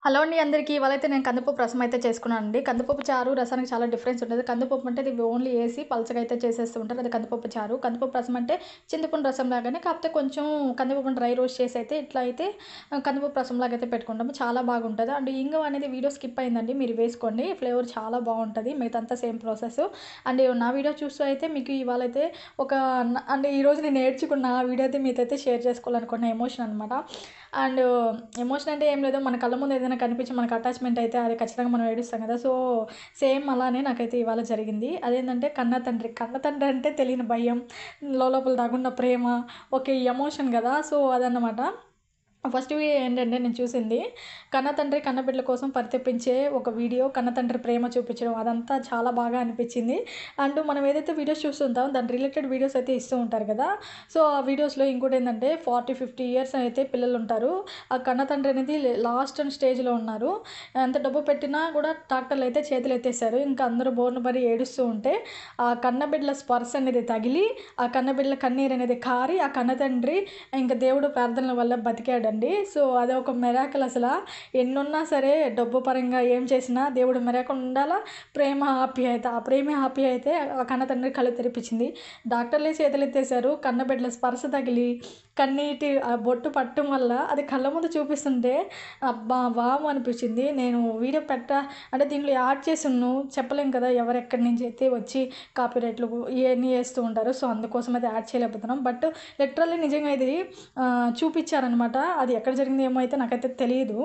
Hello అండి అందరికీ. ఇవాళైతే నేను కందిపప్పు రసం అయితే చేసుకున్నానండి. కందిపప్పు చారు, రసానికి చాలా డిఫరెన్స్ ఉంటది. కందిపప్పు అంటే ఇది ఓన్లీ ఏసి పలచగా అయితే చేసేస్తూ ఉంటారు. అది కందిపప్పు చారు. కందిపప్పు రసం అంటే చింతపండు రసం లాగానే కాకపోతే కొంచెం కందిపప్పుని డ్రై రోస్ట్ చేసి అయితే ఇట్లా అయితే కందిపప్పు రసంలాగా అయితే పెట్టుకుంటాము. చాలా బాగుంటది. అండ్ ఇంగువ అనేది వీడియో స్కిప్ అయిందండి. మీరు వేసుకోండి. ఫ్లేవర్ చాలా బావుంటది. మిగతాదంతా సేమ్ ప్రాసెస్. అండ్ నా వీడియో చూస్తూ అయితే మీకు ఇవాళైతే ఒక అంటే ఈరోజు నేను నేర్చుకున్న వీడియో అయితే మీతో అయితే షేర్ చేసుకోవాలనుకున్న ఎమోషన్ అనమాట. అండ్ ఎమోషన్ అంటే ఏం లేదు. మన కళ్ళ ముందు ఏదైనా కనిపించి మనకు అటాచ్‌మెంట్ అయితే అది ఖచ్చితంగా మనం ఏడుస్తాం కదా! సో, సేమ్ అలానే నాకైతే ఇవాళ జరిగింది. అదేంటంటే కన్న తండ్రి. కన్న తండ్రి అంటే తెలియని భయం, లోలోపల దాగున్న ప్రేమ, ఓకే. ఎమోషన్ గదా! సో, అదన్నమాట. ఫస్ట్ ఏంటంటే నేను చూసింది కన్నతండ్రి కన్నబిడ్డల కోసం పరితపించే ఒక వీడియో. కన్నతండ్రి ప్రేమ చూపించడం అదంతా చాలా బాగా అనిపించింది. అండ్ మనం ఏదైతే వీడియోస్ చూస్తుంటామో దాని రిలేటెడ్ వీడియోస్ అయితే ఇస్తూ ఉంటారు కదా! సో, ఆ వీడియోస్‌లో ఇంకోటేంటంటే 40, 50 ఇయర్స్ అయితే పిల్లలుంటారు. ఆ కన్నతండ్రి అనేది లాస్ట్ స్టేజ్‌లో ఉన్నారు. ఎంత డబ్బు పెట్టినా కూడా డాక్టర్లయితే చేతులెత్తేసారు. ఇంకా అందరూ బోర్న పడి ఏడుస్తూ ఉంటే ఆ కన్నబిడ్డల స్పర్శ అనేది తగిలి, ఆ కన్నబిడ్డల కన్నీరనేది కారి, ఆ కన్నతండ్రి ఇంక దేవుడు ప్రార్థనల వల్ల బతికాడండి. సో, అదొక మిరాకిల్ అసల. ఎన్నున్నా సరే డబ్బు పరంగా ఏం చేసినా దేవుడు మిరాకిల్ ఉండాలా, ప్రేమ, ఆప్యాయత. ఆ ప్రేమ, ఆప్యాయతే ఆ కన్నతండ్రి కళ్ళు తెరిపించింది. డాక్టర్లే చేతులెత్తేసారు. కన్నబిడ్డల స్పర్శ తగిలి, కన్నీటి ఆ బొట్టు పట్టం వల్ల అది కళ్ళ ముందు చూపిస్తుంటే అబ్బా! వావ్! అనిపించింది. నేను వీడియో అంటే దీంట్లో యాడ్ చేసున్ను చెప్పలేం కదా! ఎవరెక్కడి నుంచి అయితే వచ్చి కాపీరైట్‌లు ఇయన్నీ ఏస్తూ ఉంటారు. సో, అందుకోసం అయితే యాడ్ చేయలేకపోతున్నాం. బట్ లిటరల్లీ నిజంగా ఇది చూపిచ్చారనమాట. అది ఎక్కడ జరిగిందో ఏమో అయితే నాకైతే తెలీదు.